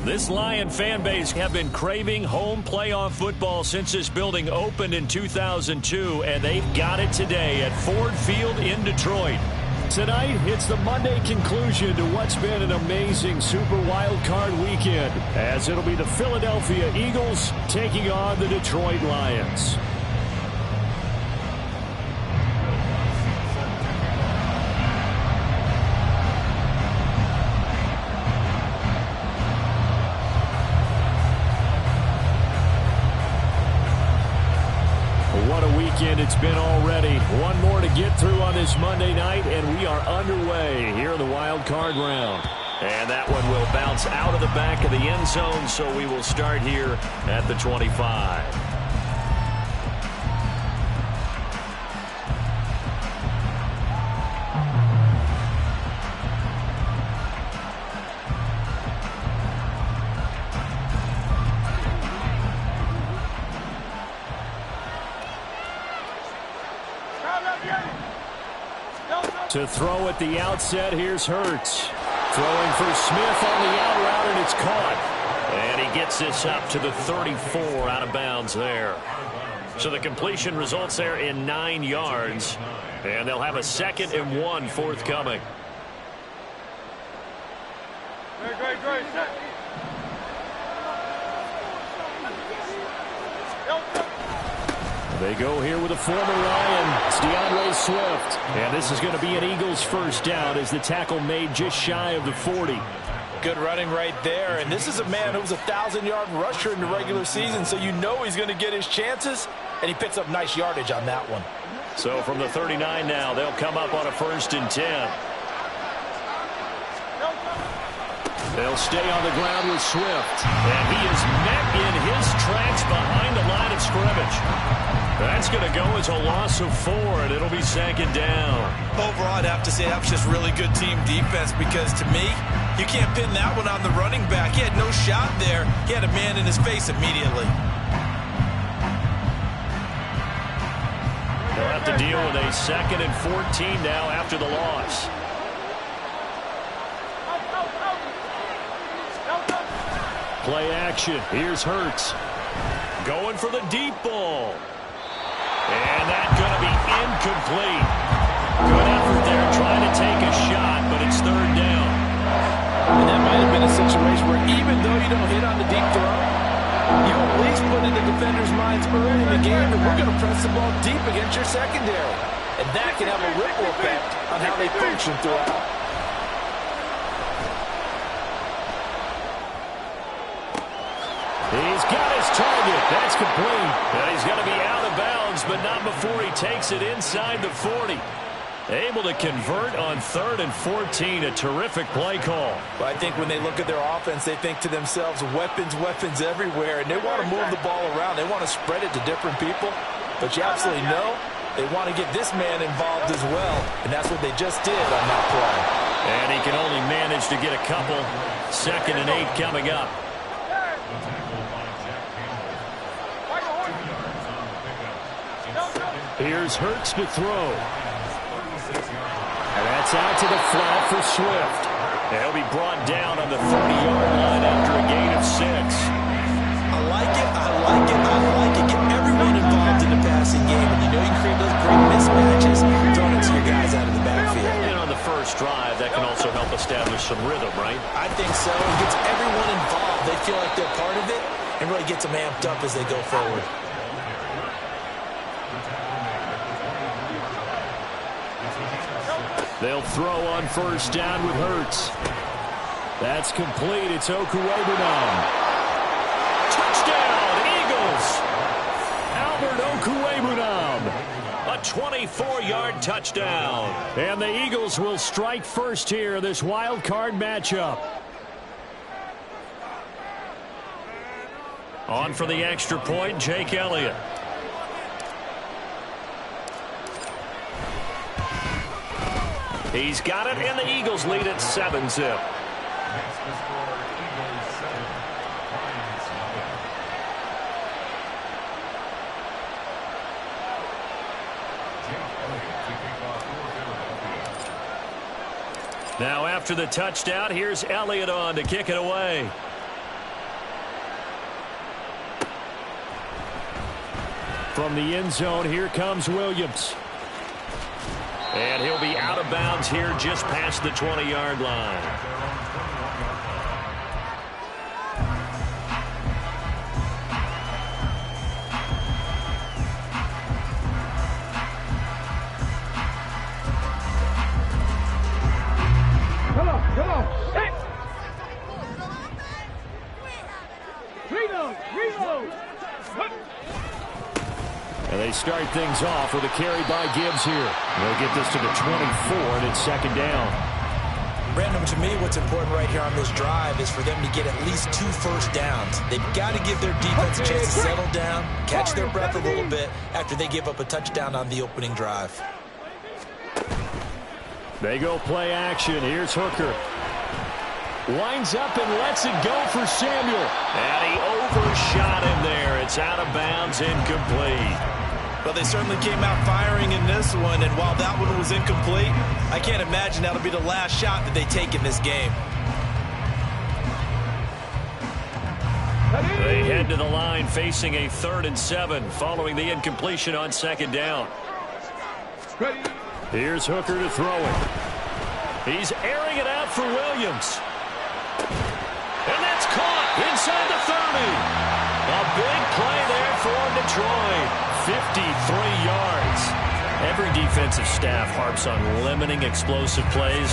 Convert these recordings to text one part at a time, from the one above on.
This Lion fan base have been craving home playoff football since this building opened in 2002, and they've got it today at Ford Field in Detroit. Tonight, it's the Monday conclusion to what's been an amazing Super Wild Card weekend, as it'll be the Philadelphia Eagles taking on the Detroit Lions. What a weekend it's been already. One more to get through on this Monday night, and we are underway here in the wild card round. And that one will bounce out of the back of the end zone, so we will start here at the 25. To throw at the outset, here's Hurts. Throwing for Smith on the out route, and it's caught. And he gets this up to the 34 out of bounds there. So the completion results there in 9 yards. And they'll have a 2nd and 1 forthcoming. Great. They go here with a former Lion. It's DeAndre Swift. And this is going to be an Eagles first down as the tackle made just shy of the 40. Good running right there. And this is a man who was a 1,000-yard rusher in the regular season, so you know he's going to get his chances. And he picks up nice yardage on that one. So from the 39 now, they'll come up on a 1st and 10. They'll stay on the ground with Swift. And he is met in his tracks behind the line of scrimmage. That's going to go as a loss of 4, and it'll be 2nd down. Overall, I'd have to say that was just really good team defense, because to me, you can't pin that one on the running back. He had no shot there. He had a man in his face immediately. They'll have to deal with a 2nd and 14 now after the loss. Play action. Here's Hurts. Going for the deep ball. And that's going to be incomplete. Good effort there trying to take a shot, but it's 3rd down. And that might have been a situation where even though you don't hit on the deep throw, you at least put in the defender's minds early in the game that we're going to press the ball deep against your secondary. And that can have a ripple effect on how they function throughout. He's got his target. That's complete. And he's going to be out of bounds, but not before he takes it inside the 40. Able to convert on 3rd and 14. A terrific play call. But I think when they look at their offense, they think to themselves, weapons everywhere. And they want to move the ball around. They want to spread it to different people. But you absolutely know they want to get this man involved as well. And that's what they just did on that play. And he can only manage to get a couple. 2nd and 8 coming up. Here's Hurts to throw. And that's out to the flat for Swift. And he'll be brought down on the 30-yard line after a gain of 6. I like it. Get everyone involved in the passing game. And you know you can create those great mismatches throwing it to your guys out of the backfield. And on the first drive, that can also help establish some rhythm, right? I think so. It gets everyone involved. They feel like they're part of it and really gets them amped up as they go forward. They'll throw on 1st down with Hurts. That's complete. It's Okuwebunam. Touchdown, Eagles! Albert Okuwebunam. A 24-yard touchdown. And the Eagles will strike first here in this wild card matchup. On for the extra point, Jake Elliott. He's got it, and the Eagles lead at 7-zip. Now after the touchdown, here's Elliott on to kick it away. From the end zone, here comes Williams. And he'll be out of bounds here just past the 20-yard line. Come on. Hey. Reload. And they start things off with a carry by Gibbs here. They'll get this to the 24, and it's second down. Brandon, to me, what's important right here on this drive is for them to get at least 2 first downs. They've got to give their defense a chance to settle down, catch their breath a little bit after they give up a touchdown on the opening drive. They go play action. Here's Hooker. Winds up and lets it go for Samuel. And he overshot him there. It's out of bounds, incomplete. But they certainly came out firing in this one, and while that one was incomplete, I can't imagine that'll be the last shot that they take in this game. They head to the line facing a 3rd and 7 following the incompletion on second down. Here's Hooker to throw it. He's airing it out for Williams. And that's caught inside the 30. A big play there for Detroit. 53 yards. Every defensive staff harps on limiting explosive plays.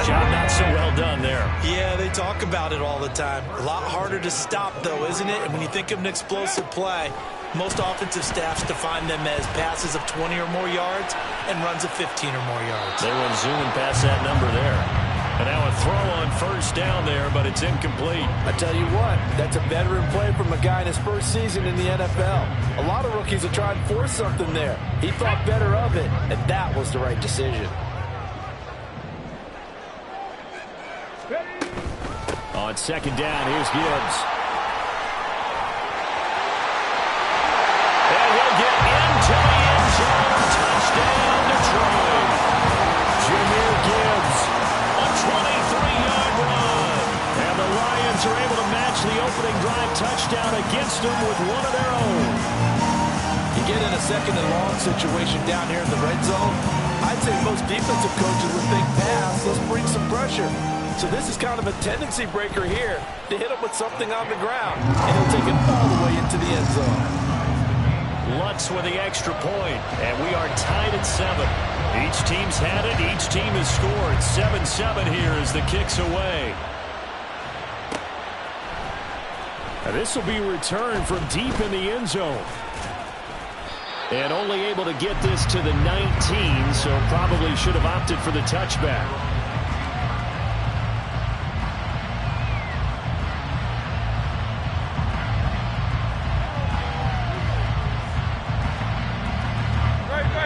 Job not so well done there. Yeah, they talk about it all the time. A lot harder to stop, though, isn't it? And when you think of an explosive play, most offensive staffs define them as passes of 20 or more yards and runs of 15 or more yards. They went zooming past that number there. And now a throw on first down there, but it's incomplete. I tell you what, that's a veteran play from a guy in his first season in the NFL. A lot of rookies are trying to force something there. He thought better of it, and that was the right decision. On second down, here's Gibbs. And he'll get into the end zone. Touchdown, Detroit. Jahmyr Gibbs. A 23-yard run. And the Lions are able to match the opening drive touchdown against them with one of their own. You get in a 2nd and long situation down here in the red zone, I'd say most defensive coaches would think pass, let's bring some pressure. So this is kind of a tendency breaker here to hit him with something on the ground, and he'll take it all the way into the end zone. Lutz with the extra point, and we are tied at 7. Each team's had it. Each team has scored. 7-7 here as the kick's away. And this will be returned from deep in the end zone. And only able to get this to the 19, so probably should have opted for the touchback.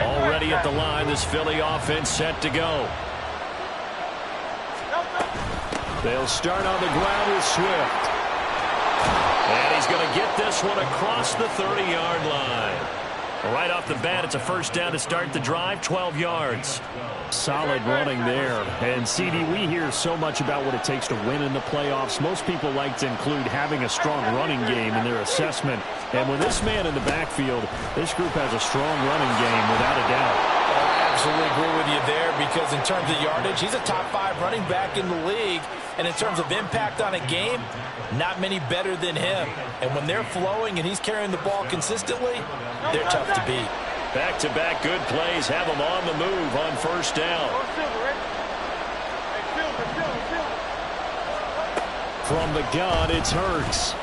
Already at the line, this Philly offense set to go. They'll start on the ground with Swift. And he's going to get this one across the 30-yard line. Right off the bat, it's a first down to start the drive, 12 yards. Solid running there. And, CD, we hear so much about what it takes to win in the playoffs. Most people like to include having a strong running game in their assessment. And with this man in the backfield, this group has a strong running game without a doubt. I absolutely agree with you there, because in terms of yardage, he's a top 5 running back in the league. And in terms of impact on a game, not many better than him. And when they're flowing and he's carrying the ball consistently, they're tough to beat. Back-to-back good plays have them on the move on first down. From the gun, it's Hurts.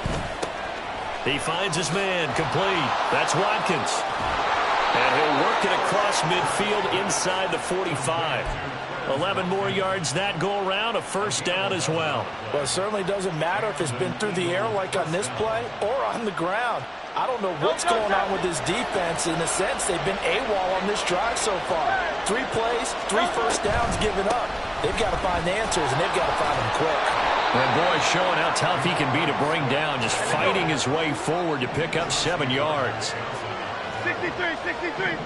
He finds his man, complete. That's Watkins. And he'll work it across midfield inside the 45. 11 more yards that go around, a first down as well. Well, it certainly doesn't matter if it's been through the air like on this play or on the ground. I don't know what's going on with this defense. In a sense, they've been AWOL on this drive so far. 3 plays, 3 first downs given up. They've got to find answers, and they've got to find them quick. And boy, showing how tough he can be to bring down, just fighting his way forward to pick up 7 yards. 63.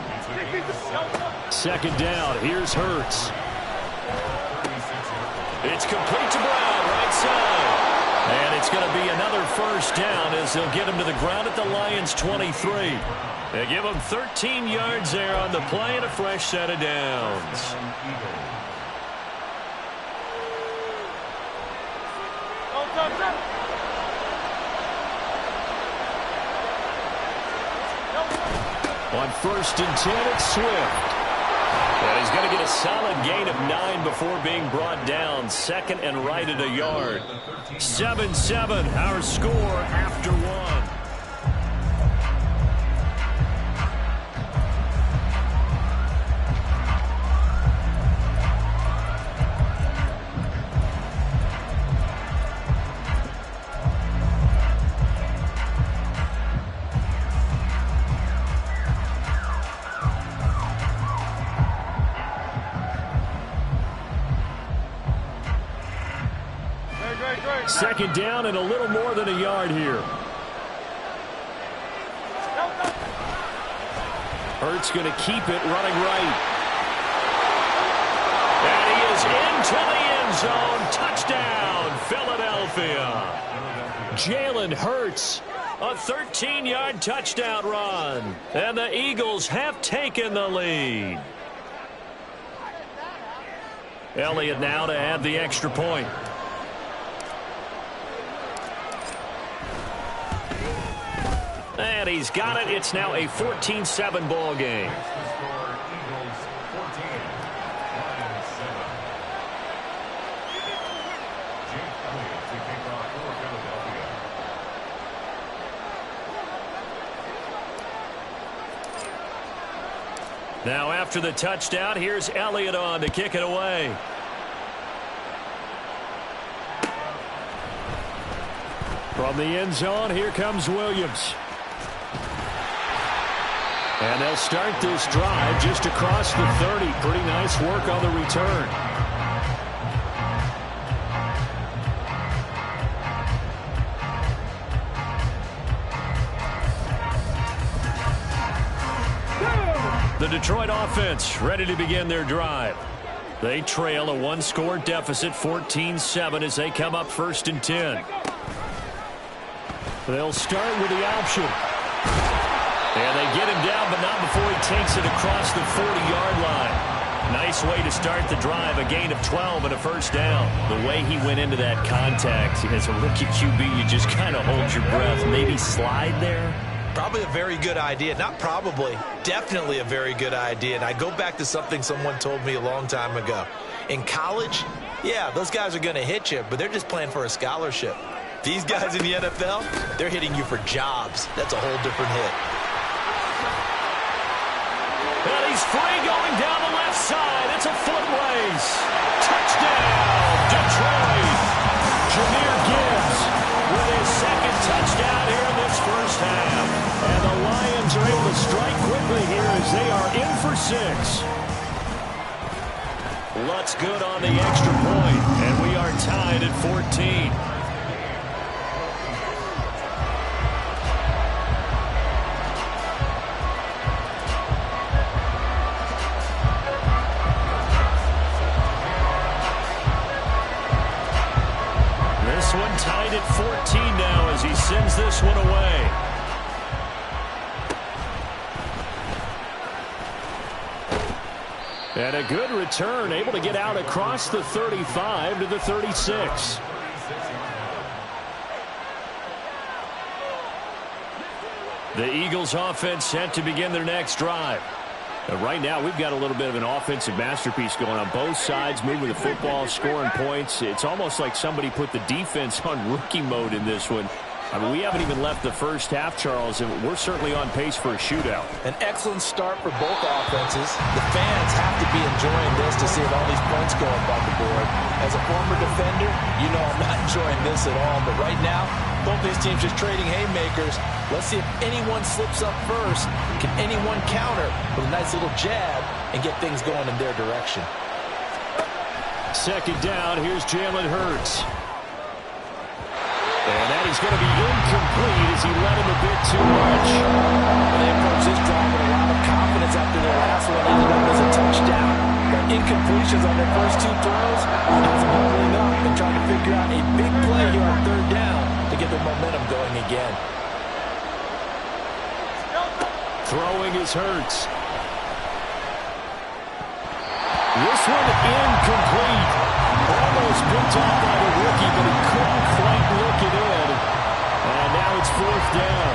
Second down, here's Hurts. It's complete to Brown, right side. And it's going to be another first down as they'll get him to the ground at the Lions' 23. They give him 13 yards there on the play and a fresh set of downs. On 1st and 10, it's Swift. And he's going to get a solid gain of 9 before being brought down. 2nd and right at a yard. 7-7, our score after 1. Second down and a little more than a yard here. Hurts going to keep it running right. And he is into the end zone. Touchdown, Philadelphia. Jalen Hurts, a 13-yard touchdown run. And the Eagles have taken the lead. Elliott now to add the extra point. And he's got it. It's now a 14-7 ball game. Now after the touchdown, here's Elliott on to kick it away. From the end zone, here comes Williams. And they'll start this drive just across the 30. Pretty nice work on the return. The Detroit offense ready to begin their drive. They trail a one-score deficit, 14-7, as they come up 1st and 10. They'll start with the option. And they get him down, but not before he takes it across the 40-yard line. Nice way to start the drive, a gain of 12 and a first down. The way he went into that contact, as a rookie QB, you just kind of hold your breath. Maybe slide there? Probably a very good idea. Not probably. Definitely a very good idea. And I go back to something someone told me a long time ago. In college, yeah, those guys are going to hit you, but they're just playing for a scholarship. These guys in the NFL, they're hitting you for jobs. That's a whole different hit. And he's free going down the left side. It's a foot race. Touchdown, Detroit. Jahmyr Gibbs with his second touchdown here in this first half. And the Lions are able to strike quickly here as they are in for 6. Lutz good on the extra point, and we are tied at 14. One tied at 14 now as he sends this one away. And a good return, able to get out across the 35 to the 36. The Eagles offense set to begin their next drive. Right now, we've got a little bit of an offensive masterpiece going on both sides, moving the football, scoring points. It's almost like somebody put the defense on rookie mode in this one. I mean, we haven't even left the first half, Charles, and we're certainly on pace for a shootout. An excellent start for both offenses. The fans have to be enjoying this to see all these points go up on the board. As a former defender, you know I'm not enjoying this at all. But right now, both these teams just trading haymakers. Let's see if anyone slips up first. Can anyone counter with a nice little jab and get things going in their direction? Second down, here's Jalen Hurts. And that is going to be incomplete as he led him a bit too much. They approach this drive with a lot of confidence after their last one ended up as a touchdown. But incompletions on their first two throws has them huddling up and trying to figure out a big play here on third down to get their momentum going again. Throwing is Hurts. This one incomplete. Almost picked off by the rookie, but he couldn't quite look it in. And now it's fourth down.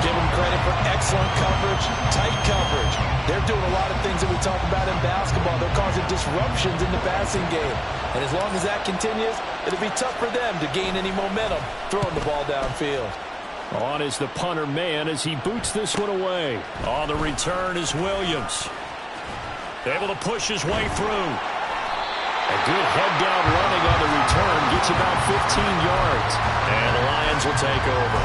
Give them credit for excellent coverage, tight coverage. They're doing a lot of things that we talk about in basketball. They're causing disruptions in the passing game. And as long as that continues, it'll be tough for them to gain any momentum throwing the ball downfield. On is the punter man as he boots this one away. On the return is Williams. Able to push his way through. A good head-down running on the return. Gets about 15 yards. And the Lions will take over.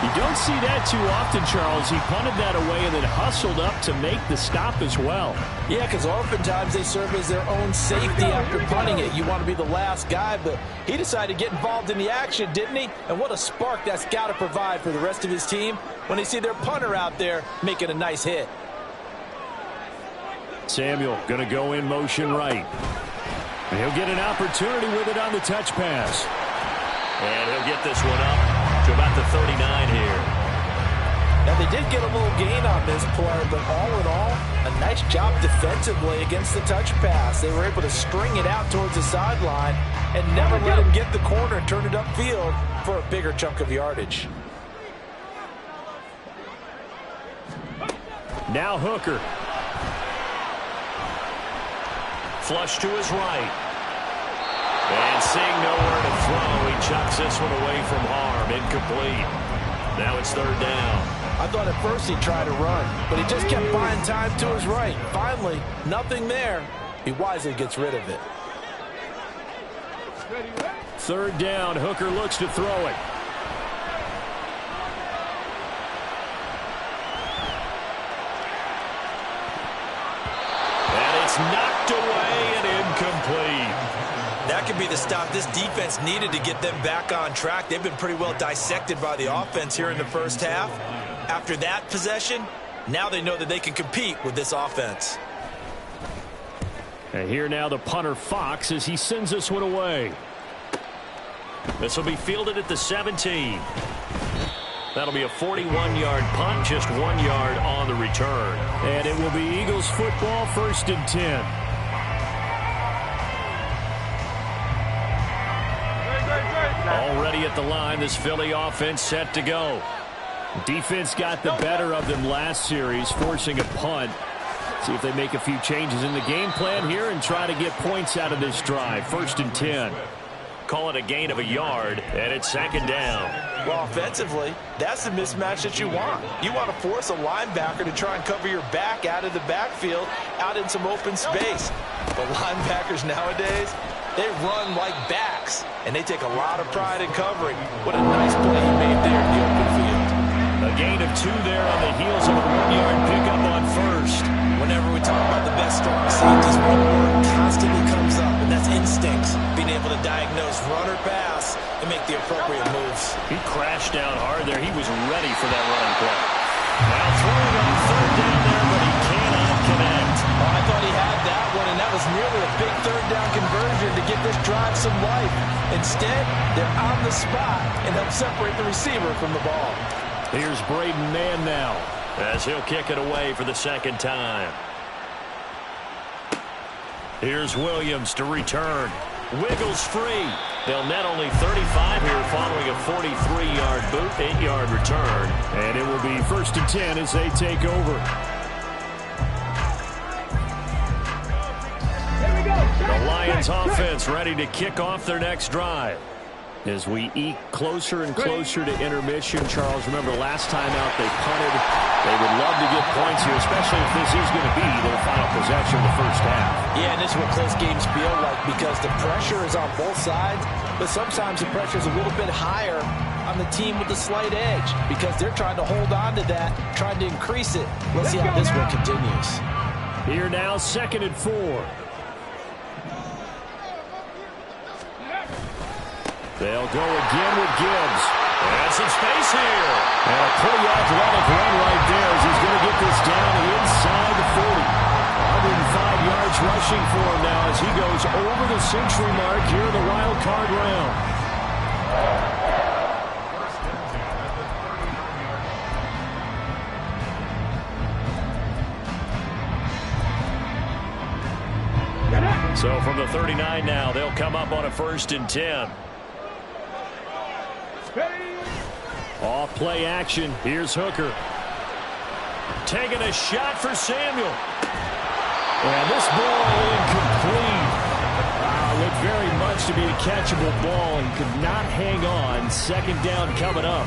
You don't see that too often, Charles. He punted that away and then hustled up to make the stop as well. Yeah, because oftentimes they serve as their own safety after punting it. You want to be the last guy, but he decided to get involved in the action, didn't he? And what a spark that's got to provide for the rest of his team when they see their punter out there making a nice hit. Samuel going to go in motion right. And he'll get an opportunity with it on the touch pass. And he'll get this one up to about the 39 here. Now, they did get a little gain on this play, but all in all, a nice job defensively against the touch pass. They were able to string it out towards the sideline and never let him get the corner and turn it upfield for a bigger chunk of yardage. Now Hooker. Flush to his right. And seeing nowhere to throw, he chucks this one away from harm. Incomplete. Now it's third down. I thought at first he'd try to run, but he just kept buying time to his right. Finally, nothing there. He wisely gets rid of it. Third down. Hooker looks to throw it. And it's knocked away and incomplete. That could be the stop this defense needed to get them back on track. They've been pretty well dissected by the offense here in the first half. After that possession, now they know that they can compete with this offense. And here now the punter Fox as he sends this one away. This will be fielded at the 17. That'll be a 41-yard punt, just 1 yard on the return. And it will be Eagles football, 1st and 10. Already at the line, this Philly offense set to go. Defense got the better of them last series, forcing a punt. See if they make a few changes in the game plan here and try to get points out of this drive. 1st and 10. Call it a gain of a yard, and it's 2nd down. Well, offensively, that's the mismatch that you want. You want to force a linebacker to try and cover your back out of the backfield, out in some open space. But linebackers nowadays, they run like backs, and they take a lot of pride in covering. What a nice play he made there in the open field. A gain of 2 there on the heels of a 1-yard pickup on first. Whenever we talk about the best strong safeties, one word constantly comes up, and that's instincts. Being able to diagnose run or pass and make the appropriate moves. He crashed down hard there. He was ready for that running play. Now throwing on 3rd down there, but he cannot connect. Oh, I thought he had that one, and that was nearly a big 3rd down conversion to give this drive some life. Instead, they're on the spot and help separate the receiver from the ball. Here's Braden Mann now, as he'll kick it away for the 2nd time. Here's Williams to return. Wiggles free. They'll net only 35 here following a 43-yard boot, 8-yard return. And it will be 1st and 10 as they take over. The Lions offense ready to kick off their next drive. As we eke closer and closer to intermission, Charles, remember last time out they punted. They would love to get points here, especially if this is going to be their final possession of the first half. Yeah, and this is what close games feel like because the pressure is on both sides, but sometimes the pressure is a little bit higher on the team with the slight edge because they're trying to hold on to that, trying to increase it. Let's see how this one continues. Here now, 2nd and 4. They'll go again with Gibbs. And some space here. And a pretty athletic run right there as he's going to get this down inside the 40. 105 yards rushing for him now as he goes over the century mark here in the wild card round. So from the 39 now, they'll come up on a 1st and 10. Off play action. Here's Hooker. Taking a shot for Samuel. And this ball incomplete. Looked very much to be a catchable ball and could not hang on. 2nd down coming up.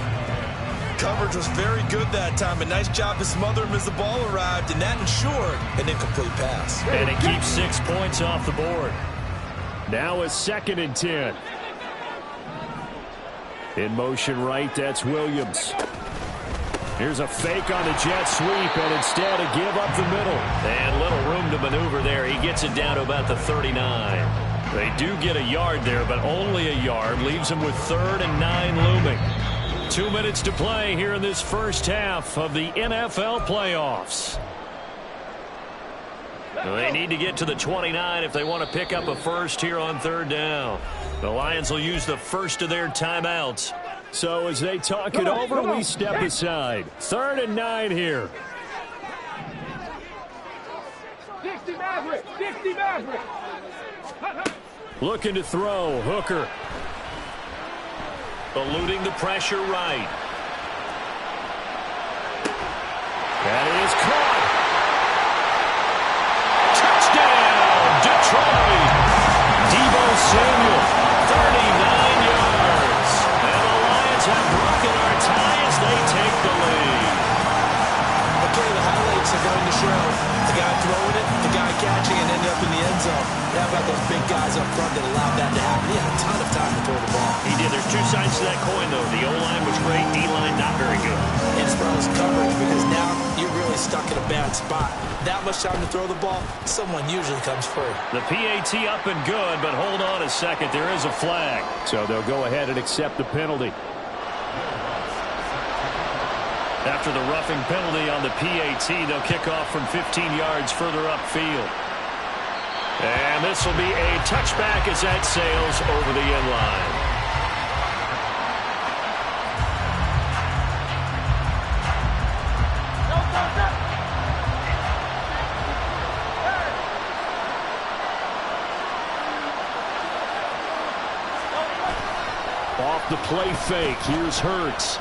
Coverage was very good that time. A nice job to smother him as the ball arrived, and that ensured an incomplete pass. And it keeps 6 points off the board. Now a 2nd and 10. In motion right, that's Williams. Here's a fake on the jet sweep, and instead a give up the middle. And little room to maneuver there. He gets it down to about the 39. They do get a yard there, but only a yard. Leaves them with 3rd and 9 looming. 2 minutes to play here in this first half of the NFL playoffs. They need to get to the 29 if they want to pick up a first here on 3rd down. The Lions will use the first of their timeouts. So as they talk it over, we step aside. 3rd and 9 here. 60 Maverick! 60 Maverick! Looking to throw. Hooker. Eluding the pressure right. That is caught. Touchdown, Detroit. Deebo Samuel, 39 yards. And the Lions have broken our tie as they take the lead. Okay, the highlights are going to show the guy throwing it, the guy catching it, ended up in the end zone. How about those big guys up front that allowed that to happen? He had a ton of time to throw the ball. He did. There's 2 sides to that coin, though. The O-line was great. D-line not very good. And as well as coverage, because now you're really stuck in a bad spot. That much time to throw the ball, someone usually comes free. The PAT up and good, but hold on a second. There is a flag. So they'll go ahead and accept the penalty. After the roughing penalty on the PAT, they'll kick off from 15 yards further upfield. And this will be a touchback as that sails over the end line. Off the play fake, here's Hurts.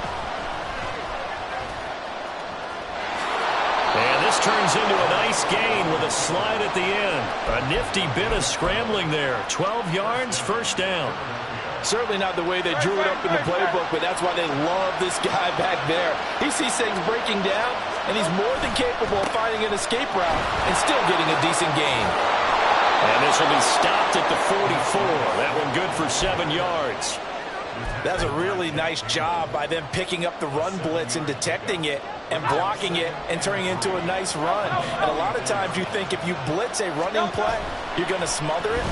And this turns into a nice gain with a slide at the end. A nifty bit of scrambling there. 12 yards, 1st down. Certainly not the way they drew it up in the playbook, but that's why they love this guy back there. He sees things breaking down, and he's more than capable of finding an escape route and still getting a decent gain. And this will be stopped at the 44. That one good for 7 yards. That's a really nice job by them picking up the run blitz and detecting it and blocking it and turning it into a nice run. And a lot of times you think if you blitz a running play, you're going to smother it.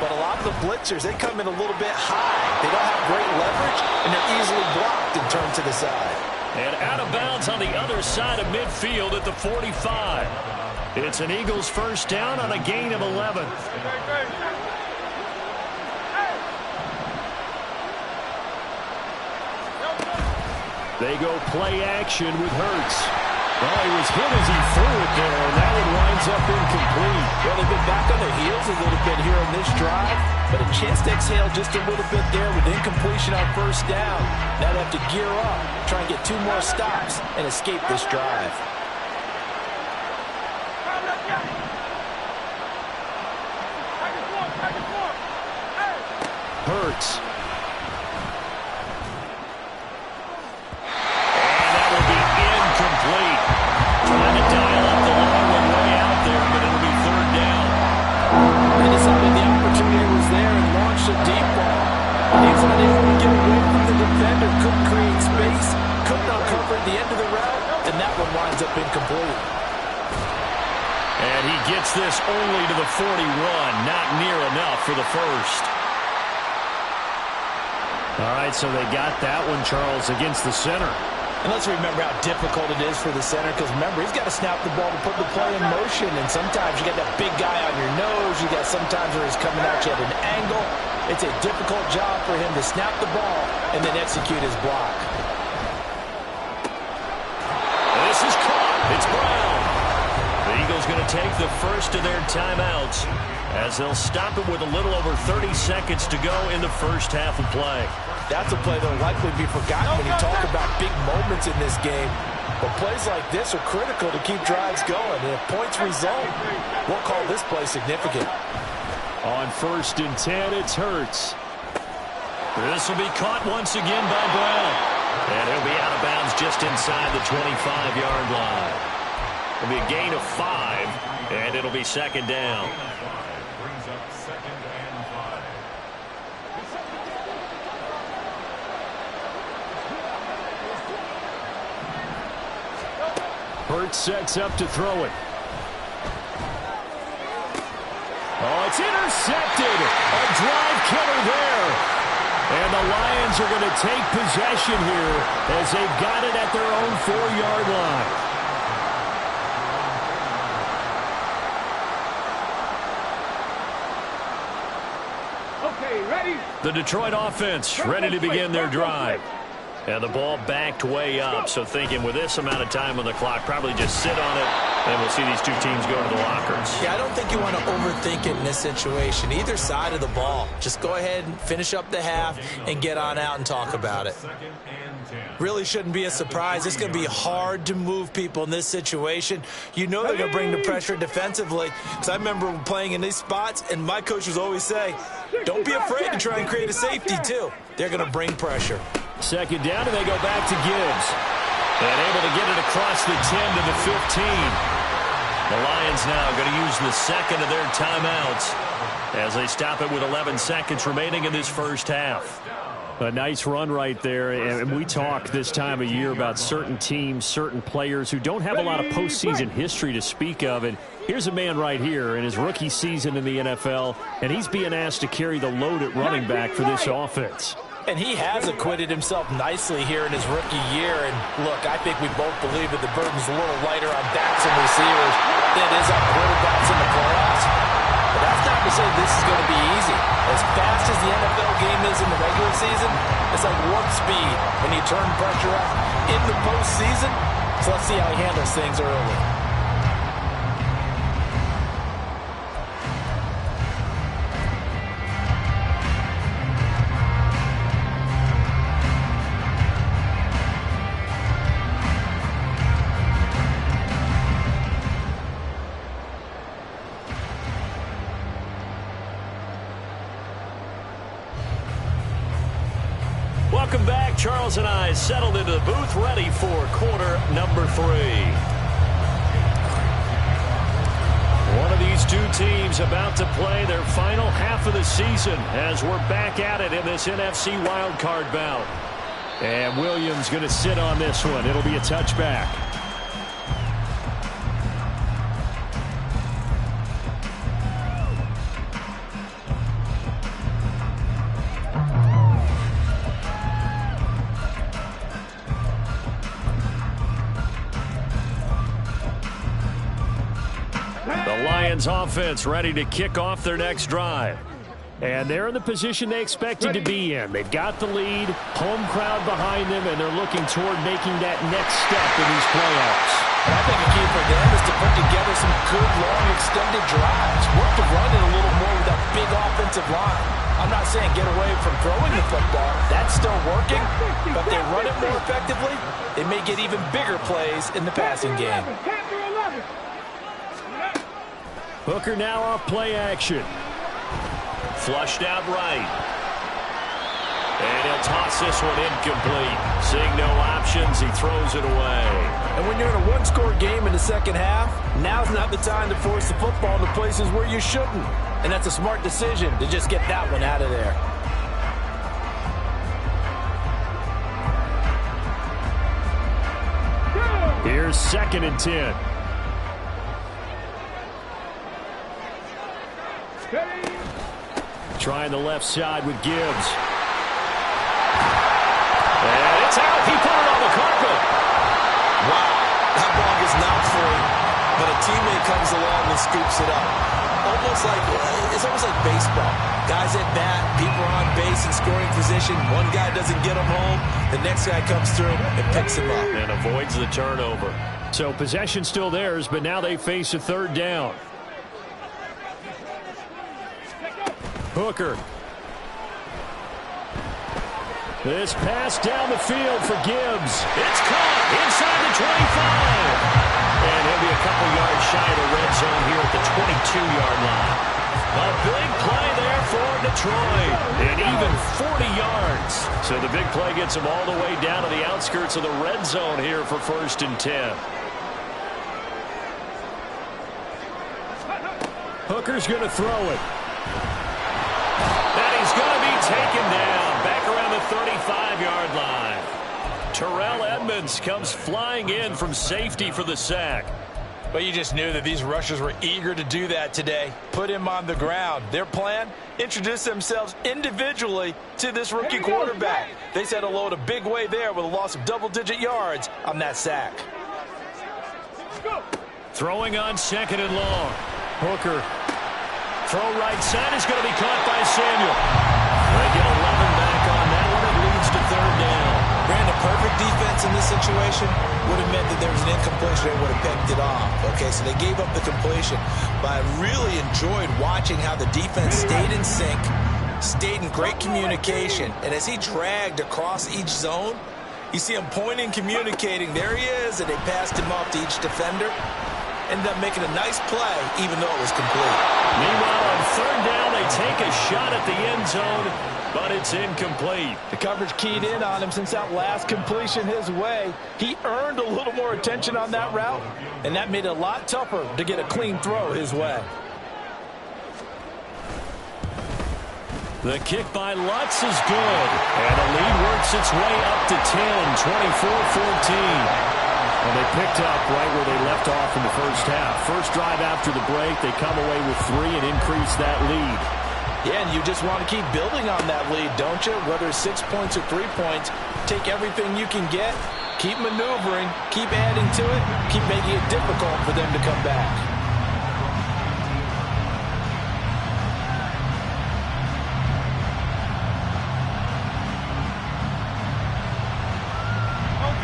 But a lot of the blitzers, they come in a little bit high. They don't have great leverage, and they're easily blocked and turned to the side. And out of bounds on the other side of midfield at the 45. It's an Eagles 1st down on a gain of 11. They go play action with Hurts. Well, he was hit as he threw it there, and that one winds up incomplete. Well, they've been back on their heels a little bit here on this drive, but a chance to exhale just a little bit there with incompletion on 1st down. Now they have to gear up, try and get 2 more stops, and escape this drive. Hurts. Trying to dial up the long one way out there, but it'll be 3rd down. They decided the opportunity was there and launched a deep ball. He was unable to get away from the defender, couldn't create space, couldn't uncover at the end of the route, and that one winds up incomplete. And he gets this only to the 41, not near enough for the 1st. All right, so they got that one, Charles, against the center. And let's remember how difficult it is for the center, because remember, he's got to snap the ball to put the play in motion, and sometimes you got that big guy on your nose. You got sometimes where he's coming at you at an angle. It's a difficult job for him to snap the ball and then execute his block. This is caught. It's Brown. The Eagles going to take the first of their timeouts as they'll stop it with a little over 30 seconds to go in the first half of play. That's a play that will likely be forgotten when you talk about big moments in this game. But plays like this are critical to keep drives going. And if points result, we'll call this play significant. On 1st and 10, it's Hurts. This will be caught once again by Brown. And he'll be out of bounds just inside the 25-yard line. It'll be a gain of 5, and it'll be 2nd down. Hurts sets up to throw it. Oh, it's intercepted. A drive killer there. And the Lions are going to take possession here as they've got it at their own 4-yard line. Okay, ready? The Detroit offense ready to begin their drive. And the ball backed way up, so thinking with this amount of time on the clock, probably just sit on it, and we'll see these two teams go to the lockers. Yeah, I don't think you want to overthink it in this situation. Either side of the ball. Just go ahead and finish up the half and get on out and talk about it. Really shouldn't be a surprise. It's going to be hard to move people in this situation. You know they're going to bring the pressure defensively. Because I remember playing in these spots, and my coach was always say, don't be afraid to try and create a safety, too. They're going to bring pressure. 2nd down, and they go back to Gibbs. And able to get it across the 10 to the 15. The Lions now going to use the second of their timeouts as they stop it with 11 seconds remaining in this first half. A nice run right there, and we talk this time of year about certain teams, certain players who don't have a lot of postseason history to speak of, and here's a man right here in his rookie season in the NFL, and he's being asked to carry the load at running back for this offense. And he has acquitted himself nicely here in his rookie year. And, look, I think we both believe that the burden's a little lighter on backs and receivers than it is on quarterbacks in the playoffs. But that's not to say this is going to be easy. As fast as the NFL game is in the regular season, it's like warp speed when you turn pressure up in the postseason. So let's see how he handles things early. Welcome back. Charles and I settled into the booth, ready for quarter number 3. One of these two teams about to play their final half of the season as we're back at it in this NFC wildcard bout. And Williams going to sit on this one. It'll be a touchback. Offense ready to kick off their next drive. And they're in the position they expected to be in. They've got the lead, home crowd behind them, and they're looking toward making that next step in these playoffs. And I think a key for them is to put together some good, long, extended drives. Work the run in a little more with that big offensive line. I'm not saying get away from throwing the football. That's still working. But if they run it more effectively, they may get even bigger plays in the passing game. Hooker now off play action. Flushed out right. And he'll toss this one incomplete. Seeing no options, he throws it away. And when you're in a one-score game in the second half, now's not the time to force the football to places where you shouldn't. And that's a smart decision to just get that one out of there. Here's 2nd and 10. Trying the left side with Gibbs. And it's out. He put it on the carpet. teammate comes along and scoops it up. It's almost like baseball. Guys at bat, people are on base in scoring position. One guy doesn't get them home. The next guy comes through and picks him up. And avoids the turnover. So possession still theirs, but now they face a third down. Hooker. This pass down the field for Gibbs. It's caught inside the 25. And he'll be a couple yards shy of the red zone here at the 22-yard line. A big play there for Detroit. And even 40 yards. So the big play gets him all the way down to the outskirts of the red zone here for 1st and 10. Hooker's going to throw it. And he's going to be taken down back around the 35-yard line. Terrell Edmunds comes flying in from safety for the sack. But you just knew that these rushers were eager to do that today. Put him on the ground. Their plan, introduce themselves individually to this rookie quarterback. They set a load a big way there with a loss of double-digit yards on that sack. Throwing on 2nd and long. Hooker. Throw right side is going to be caught by Samuel. They get 11 back on that one. It leads to 3rd down. Brandon, perfect defense in this situation would have meant that there was an incompletion. They would have picked it off. Okay, so they gave up the completion. But I really enjoyed watching how the defense stayed in sync, stayed in great communication. And as he dragged across each zone, you see him pointing, communicating. There he is, and they passed him off to each defender. Ended up making a nice play, even though it was complete. Meanwhile, on 3rd down, they take a shot at the end zone, but it's incomplete. The coverage keyed in on him since that last completion his way. He earned a little more attention on that route, and that made it a lot tougher to get a clean throw his way. The kick by Lutz is good. And the lead works its way up to 10, 24-14. And they picked up right where they left off in the first half. First drive after the break, they come away with 3 and increase that lead. Yeah, and you just want to keep building on that lead, don't you? Whether it's 6 points or 3 points, take everything you can get, keep maneuvering, keep adding to it, keep making it difficult for them to come back.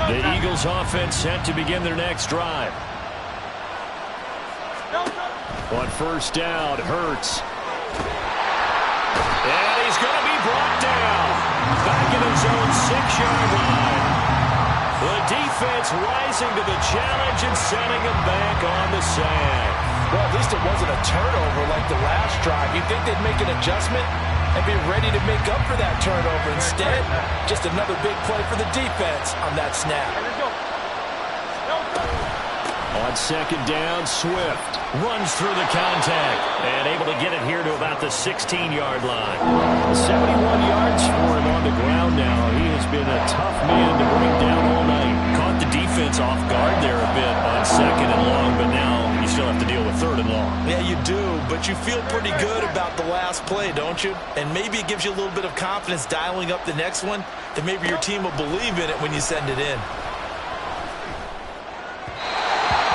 The Eagles offense set to begin their next drive. On 1st down, Hurts. And he's going to be brought down. Back in his own 6-yard line. The defense rising to the challenge and sending him back on the sack. Well, at least it wasn't a turnover like the last drive. You'd think they'd make an adjustment and be ready to make up for that turnover. Instead, just another big play for the defense on that snap. On 2nd down, Swift runs through the contact and able to get it here to about the 16-yard line. 71 yards for him on the ground now. He has been a tough man to bring down all night. Caught the defense off guard there a bit on 2nd and long, but now you still have to deal with 3rd and long. Yeah, you do, but you feel pretty good about the last play, don't you? And maybe it gives you a little bit of confidence dialing up the next one, that maybe your team will believe in it when you send it in.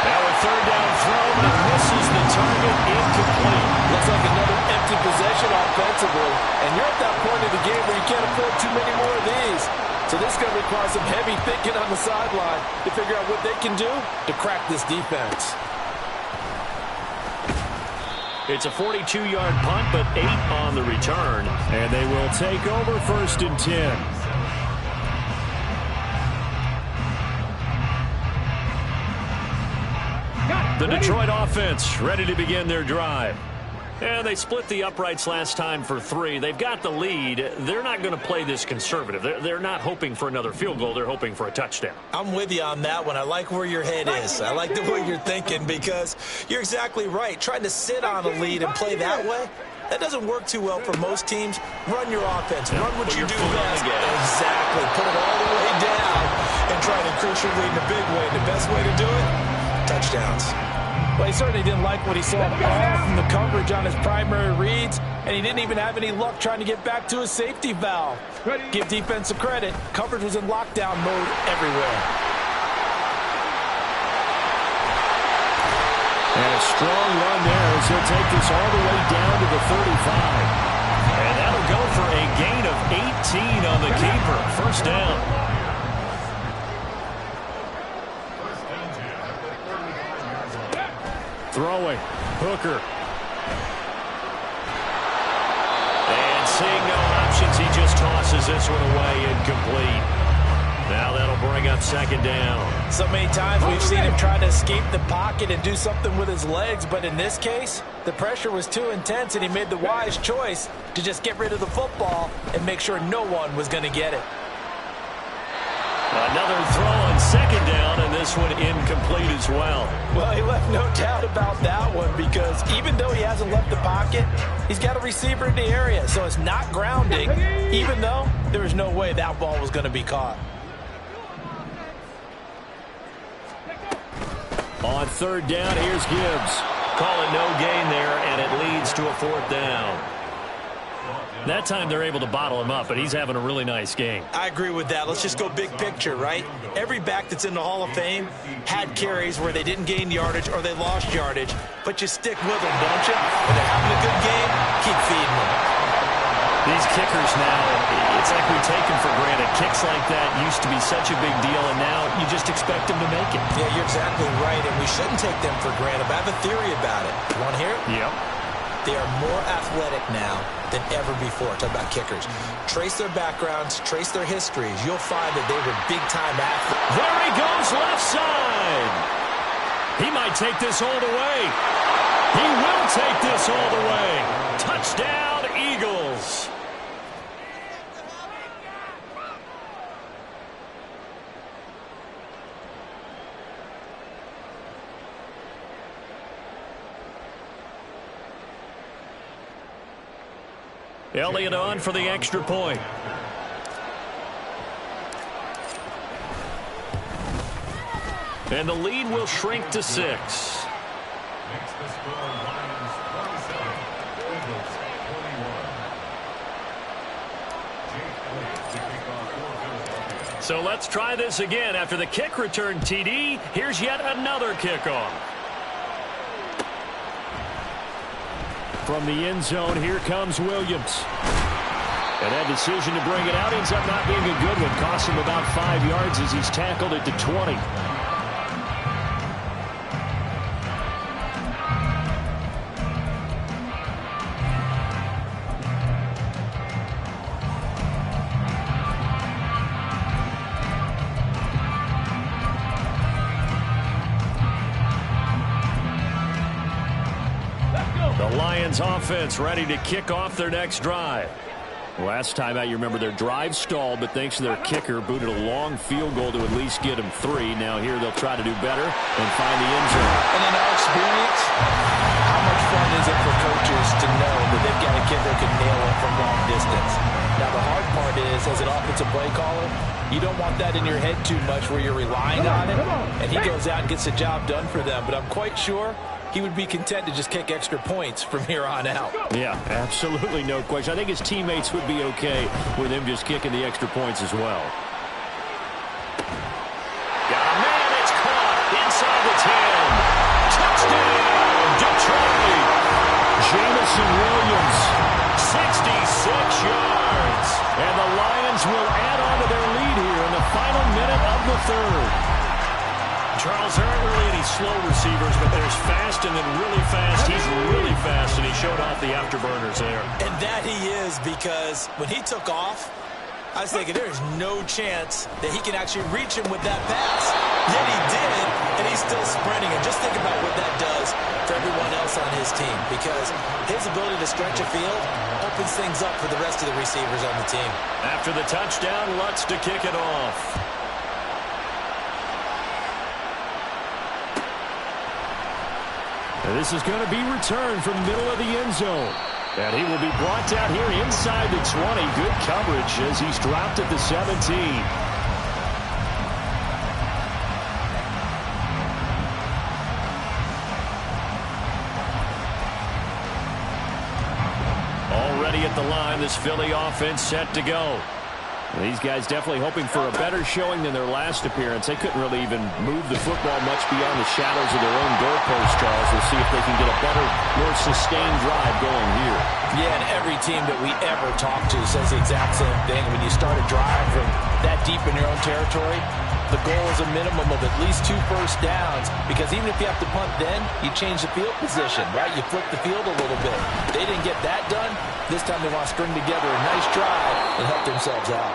Now a 3rd down throw, but it misses the target, incomplete. Looks like another empty possession offensively, and you're at that point of the game where you can't afford too many more of these. So this is going to require some heavy thinking on the sideline to figure out what they can do to crack this defense. It's a 42-yard punt, but 8 on the return. And they will take over 1st and 10. The Detroit offense ready to begin their drive. And they split the uprights last time for 3. They've got the lead. They're not going to play this conservative. They're not hoping for another field goal. They're hoping for a touchdown. I'm with you on that one. I like where your head is. I like the way you're thinking because you're exactly right. Trying to sit on a lead and play that way, that doesn't work too well for most teams. Run your offense. Run what you do best. Exactly. Put it all the way down and try to increase your lead in a big way. The best way to do it, touchdowns. Well, he certainly didn't like what he saw from the coverage on his primary reads, and he didn't even have any luck trying to get back to his safety valve. Give defense some credit. Coverage was in lockdown mode everywhere. And a strong run there as he'll take this all the way down to the 35. And that'll go for a gain of 18 on the keeper. First down. Throwing. Hooker. And seeing no options, he just tosses this one away, incomplete. Now that'll bring up second down. So many times we've seen him try to escape the pocket and do something with his legs, but in this case, the pressure was too intense and he made the wise choice to just get rid of the football and make sure no one was going to get it. Another throw on second down, and this one incomplete as well. Well, he left no doubt about that one because even though he hasn't left the pocket, he's got a receiver in the area, so it's not grounding, even though there was no way that ball was going to be caught. On third down, here's Gibbs. Call it no gain there, and it leads to a fourth down. That time they're able to bottle him up, but he's having a really nice game. I agree with that. Let's just go big picture, right? Every back that's in the Hall of Fame had carries where they didn't gain yardage or they lost yardage, but you stick with them, don't you? When they're having a good game, keep feeding them. These kickers now, it's like we take them for granted. Kicks like that used to be such a big deal, and now you just expect them to make it. Yeah, you're exactly right, and we shouldn't take them for granted. But I have a theory about it. You want to hear it? Yep. They are more athletic now than ever before. Talk about kickers. Trace their backgrounds, trace their histories. You'll find that they were big-time athletes. There he goes, left side. He might take this all the way. He will take this all the way. Touchdown, Eagles. Elliott on for the extra point. And the lead will shrink to 6. So let's try this again. After the kick return TD, here's yet another kickoff. From the end zone, here comes Williams. And that decision to bring it out ends up not being a good one. Cost him about 5 yards as he's tackled it to 20. Offense ready to kick off their next drive. Last time out, you remember their drive stalled, but thanks to their kicker, booted a long field goal to at least get them 3. Now here they'll try to do better and find the end zone. And in our experience, how much fun is it for coaches to know that they've got a kicker who can nail it from long distance? Now the hard part is, as an offensive play caller, you don't want that in your head too much where you're relying on it, and he goes out and gets the job done for them. But I'm quite sure he would be content to just kick extra points from here on out. Yeah, absolutely no question. I think his teammates would be okay with him just kicking the extra points as well. Got a man, it's caught inside the 10. Touchdown, Detroit. Jamison Williams. 66 yards. And the Lions will add on to their lead here in the final minute of the third. Charles, there aren't really any slow receivers, but there's fast and then really fast. He's really fast, and he showed off the afterburners there. And that he is, because when he took off, I was thinking there's no chance that he can actually reach him with that pass. Yet he did, and he's still sprinting. And just think about what that does for everyone else on his team, because his ability to stretch a field opens things up for the rest of the receivers on the team. After the touchdown, Lutz to kick it off. And this is going to be returned from the middle of the end zone. And he will be brought down here inside the 20. Good coverage as he's dropped at the 17. Already at the line, this Philly offense set to go. These guys definitely hoping for a better showing than their last appearance. They couldn't really even move the football much beyond the shadows of their own goalpost, Charles. We'll see if they can get a better, more sustained drive going here. Yeah, and every team that we ever talk to says the exact same thing. When you start a drive from that deep in your own territory, the goal is a minimum of at least 2 first downs, because even if you have to punt then, you change the field position, right? You flip the field a little bit. They didn't get that done. This time they want to string together a nice drive and help themselves out.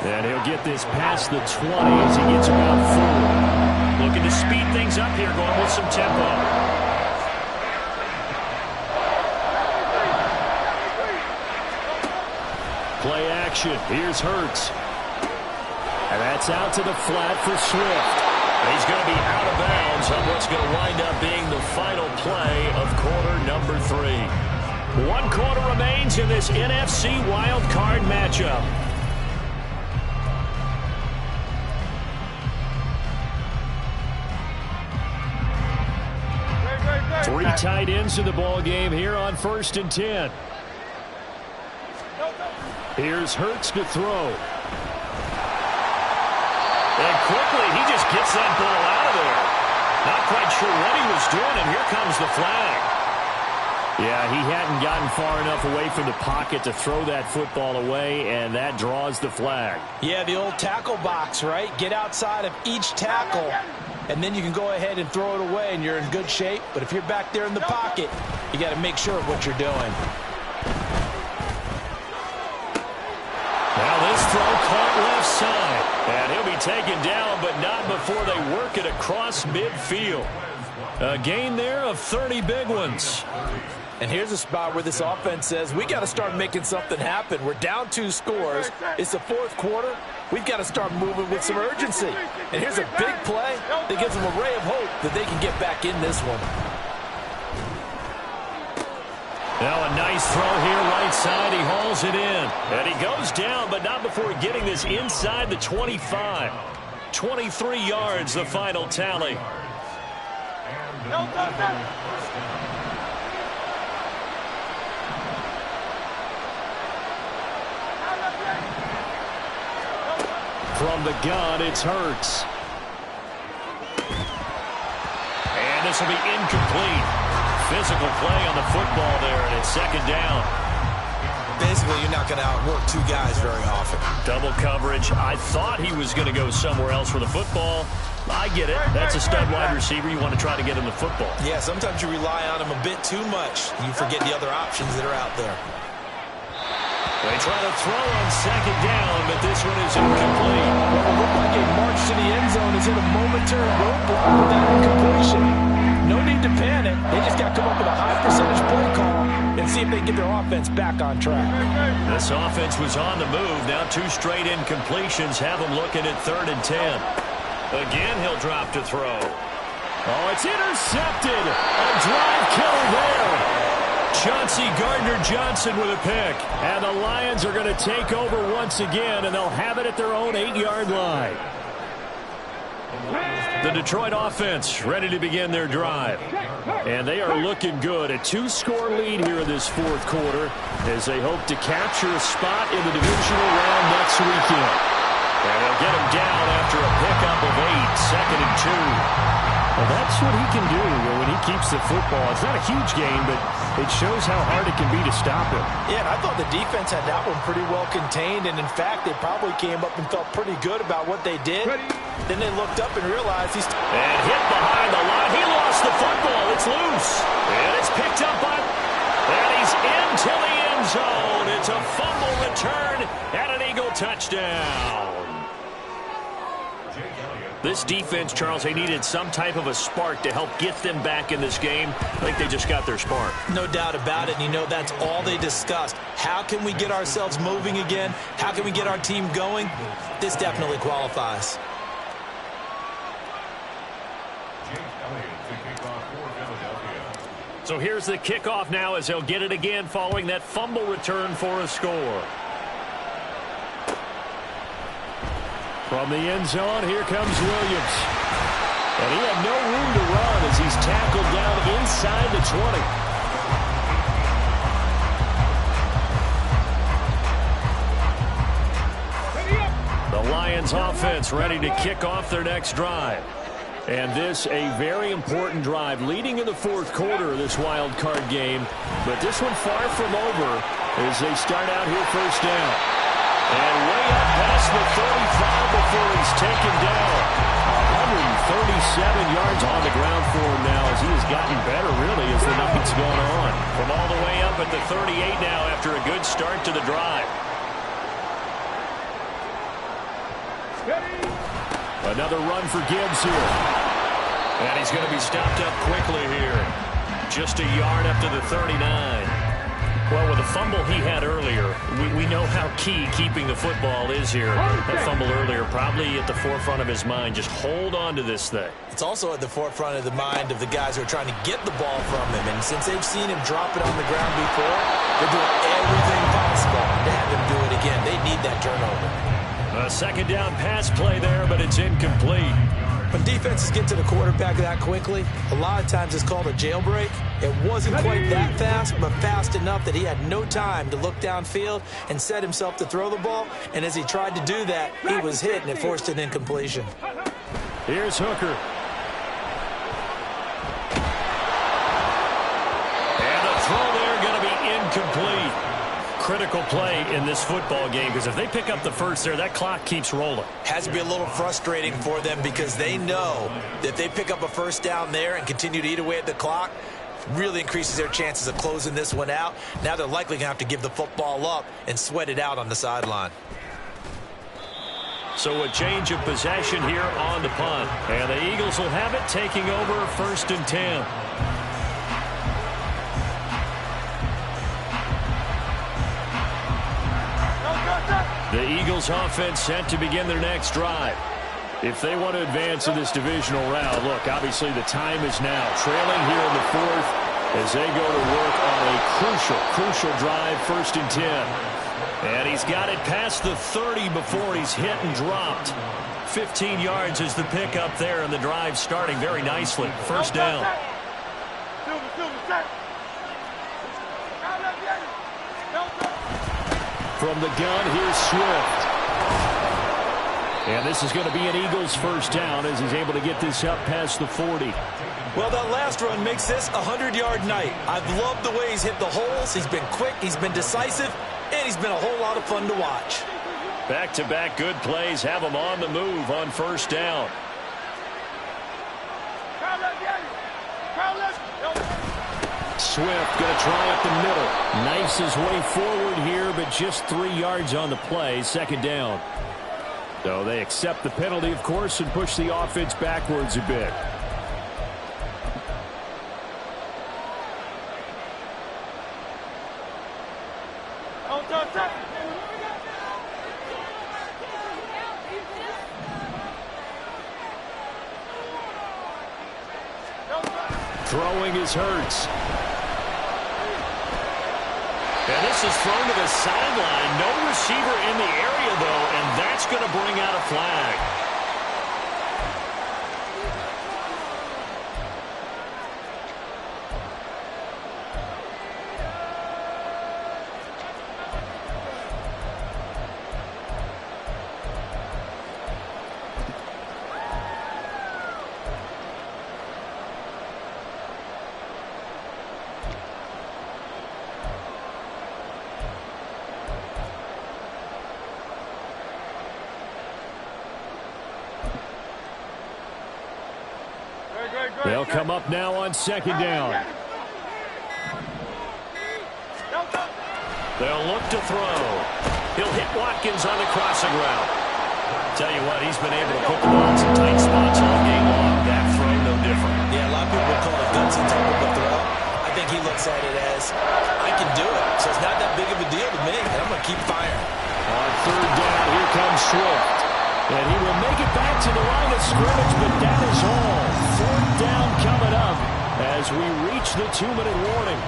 And he'll get this past the 20 as he gets about 4. Looking to speed things up here, going with some tempo. Play action. Here's Hurts. And that's out to the flat for Swift. He's going to be out of bounds on what's going to wind up being the final play of quarter number 3. 1 quarter remains in this NFC wild card matchup. Three tight ends in the ball game here on 1st and 10. Here's Hurts to throw. And quickly, he just gets that ball out of there. Not quite sure what he was doing, and here comes the flag. Yeah, he hadn't gotten far enough away from the pocket to throw that football away, and that draws the flag. Yeah, the old tackle box, right? Get outside of each tackle, and then you can go ahead and throw it away, and you're in good shape. But if you're back there in the pocket, you got to make sure of what you're doing. Now this throw caught left side. And he'll be taken down, but not before they work it across midfield. A gain there of 30 big ones. And here's a spot where this offense says, we got to start making something happen. We're down 2 scores. It's the 4th quarter. We've got to start moving with some urgency. And here's a big play that gives them a ray of hope that they can get back in this one. Now a nice throw here right side. He hauls it in. And he goes down, but not before getting this inside the 25. 23 yards, the final tally. From the gun, it's Hurts. And this will be incomplete. Physical play on the football there, and it's 2nd down. Basically, you're not going to outwork 2 guys very often. Double coverage. I thought he was going to go somewhere else for the football. I get it. That's a stud wide receiver. You want to try to get him the football. Yeah, sometimes you rely on him a bit too much. You forget the other options that are out there. They try to throw on 2nd down, but this one is incomplete. Well, it looked like a march to the end zone is in a momentary roadblock with that incompletion. No need to panic. They just got to come up with a high percentage play call and see if they can get their offense back on track. This offense was on the move. Now 2 straight incompletions have them looking at 3rd and 10. Again, he'll drop to throw. Oh, it's intercepted. A drive killer there. Chauncey Gardner-Johnson with a pick. And the Lions are going to take over once again, and they'll have it at their own 8-yard line. The Detroit offense ready to begin their drive. And they are looking good. A 2-score lead here in this 4th quarter as they hope to capture a spot in the divisional round next weekend. And they'll get him down after a pickup of 8, 2nd and 2. Well, that's what he can do when he keeps the football. It's not a huge gain, but it shows how hard it can be to stop him. Yeah, and I thought the defense had that one pretty well contained, and in fact, they probably came up and felt pretty good about what they did. Then they looked up and realized he's... And hit behind the line. He lost the football. It's loose. And it's picked up by... And he's into the end zone. It's a fumble return and an Eagle touchdown. This defense, Charles, they needed some type of a spark to help get them back in this game. I think they just got their spark. No doubt about it. And you know that's all they discussed. How can we get ourselves moving again? How can we get our team going? This definitely qualifies. So here's the kickoff now as they'll get it again following that fumble return for a score. From the end zone, here comes Williams. And he had no room to run as he's tackled down inside the 20. Lions offense ready to kick off their next drive. And this a very important drive leading in the fourth quarter of this wild card game. But this one far from over as they start out here first down. And way up past the 35 before he's taken down. 137 yards on the ground for him now as he has gotten better really as the night's gone on. From all the way up at the 38 now after a good start to the drive. Another run for Gibbs here. And he's going to be stopped up quickly here. Just a yard up to the 39. Well, with the fumble he had earlier, we know how key keeping the football is here. That fumble earlier probably at the forefront of his mind. Just hold on to this thing. It's also at the forefront of the mind of the guys who are trying to get the ball from him. And since they've seen him drop it on the ground before, they're doing everything possible to have him do it again. They need that turnover. A second down pass play there, but it's incomplete. When defenses get to the quarterback that quickly, a lot of times it's called a jailbreak. It wasn't quite that fast, but fast enough that he had no time to look downfield and set himself to throw the ball. And as he tried to do that, he was hit, and it forced an incompletion. Here's Hooker. And the throw there going to be incomplete. Critical play in this football game because if they pick up the first there, that clock keeps rolling. Has to be a little frustrating for them because they know that if they pick up a first down there and continue to eat away at the clock, really increases their chances of closing this one out. Now they're likely going to have to give the football up and sweat it out on the sideline. So a change of possession here on the punt. And the Eagles will have it taking over first and 10. The Eagles offense set to begin their next drive. If they want to advance in this divisional round, look, obviously the time is now. Trailing here in the fourth as they go to work on a crucial drive, first and 10. And he's got it past the 30 before he's hit and dropped. 15 yards is the pickup there, and the drive starting very nicely. First down. From the gun, here's Swift. And this is going to be an Eagles first down as he's able to get this up past the 40. Well, that last run makes this a 100-yard night. I've loved the way he's hit the holes. He's been quick, he's been decisive, and he's been a whole lot of fun to watch. Back-to-back good plays have him on the move on first down. Swift going to try up the middle. Knifes his way forward here, but just 3 yards on the play. Second down. So they accept the penalty, of course, and push the offense backwards a bit. Throwing is Hurts. And this is thrown to the sideline. No receiver in the area, though, and that's going to bring out a flag. They'll come up now on second down. They'll look to throw. He'll hit Watkins on the crossing route. Tell you what, he's been able to put the ball in some tight spots all game long. That throw, no different. Yeah, a lot of people would call it gutsy type of a throw. I think he looks at it as, I can do it. So it's not that big of a deal to me, and I'm going to keep firing. On third down, here comes Swift. And he will make it back to the line of scrimmage, but that is all. Fourth down coming up as we reach the 2-minute warning.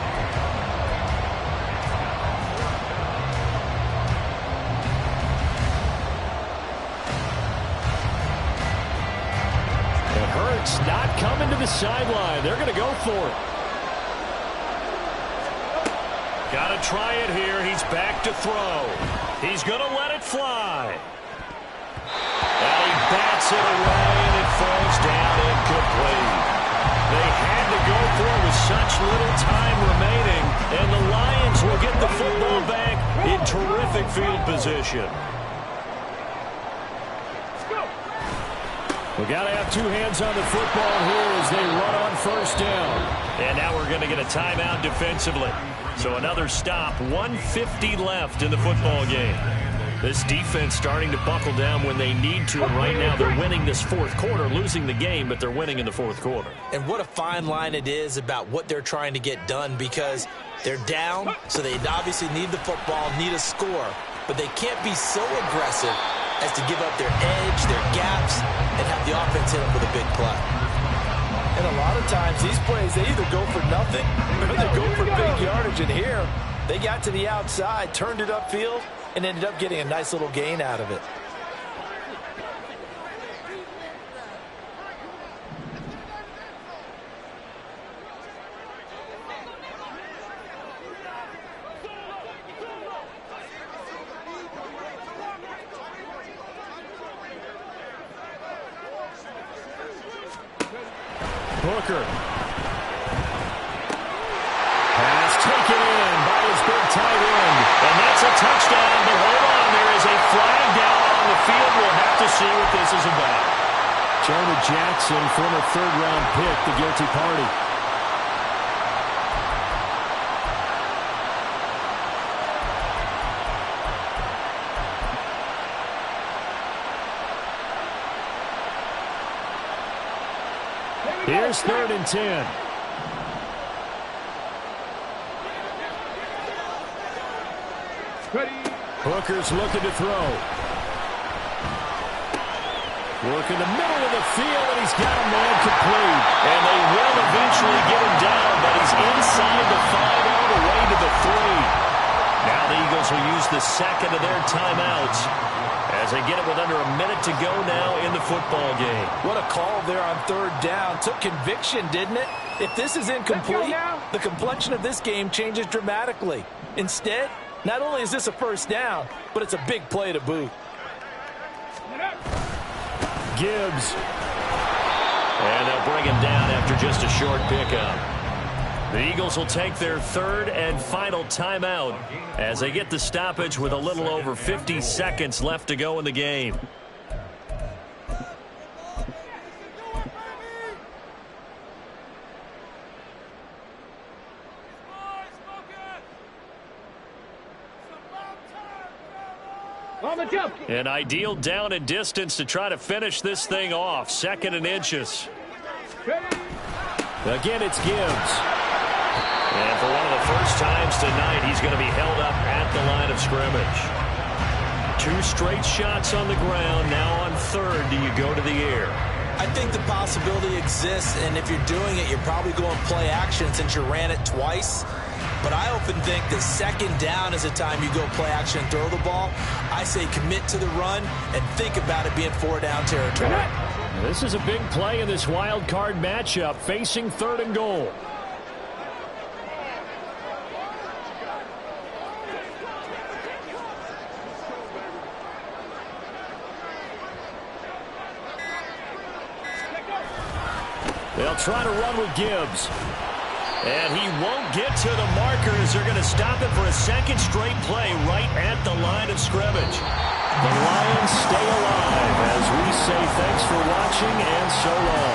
And Hurts not coming to the sideline. They're going to go for it. Got to try it here. He's back to throw. He's going to let it fly. bats it away, and it falls down incomplete. They had to go for it with such little time remaining, and the Lions will get the football back in terrific field position. We got to have two hands on the football here as they run on first down. And now we're going to get a timeout defensively. So another stop, 1:50 left in the football game. This defense starting to buckle down when they need to, and right now they're winning this fourth quarter, losing the game, but they're winning in the fourth quarter. And what a fine line it is about what they're trying to get done, because they're down, so they obviously need the football, need a score, but they can't be so aggressive as to give up their edge, their gaps, and have the offense hit them with a big play. And a lot of times, these plays, they either go for nothing or they go for big yardage. And here, they got to the outside, turned it upfield, and ended up getting a nice little gain out of it. Booker. Pass taken in by his big tight end. And that's a touchdown, but hold on, there is a flag down on the field. We'll have to see what this is about. Jonah Jackson, former third-round pick, the guilty party. Here's 3rd and 10. Ready. Booker's looking to throw. Work in the middle of the field, and he's got a man complete. And they will eventually get him down, but he's inside the 5 all the way to the 3. Now the Eagles will use the second of their timeouts as they get it with under a minute to go now in the football game. What a call there on 3rd down. Took conviction, didn't it? If this is incomplete, the complexion of this game changes dramatically. Instead, not only is this a first down, but it's a big play to boot. Gibbs. And they'll bring him down after just a short pickup. The Eagles will take their 3rd and final timeout as they get the stoppage with a little over 50 seconds left to go in the game. An ideal down and distance to try to finish this thing off. 2nd and inches. Again, it's Gibbs. And for one of the first times tonight, he's going to be held up at the line of scrimmage. 2 straight shots on the ground. Now on 3rd, do you go to the air? I think the possibility exists, and if you're doing it, you're probably going play action since you ran it twice. But I often think that 2nd down is the time you go play action and throw the ball. I say commit to the run and think about it being 4-down territory. This is a big play in this wild card matchup, facing 3rd and goal. They'll try to run with Gibbs. And he won't get to the markers. They're going to stop it for a 2nd straight play right at the line of scrimmage. The Lions stay alive as we say thanks for watching and so long.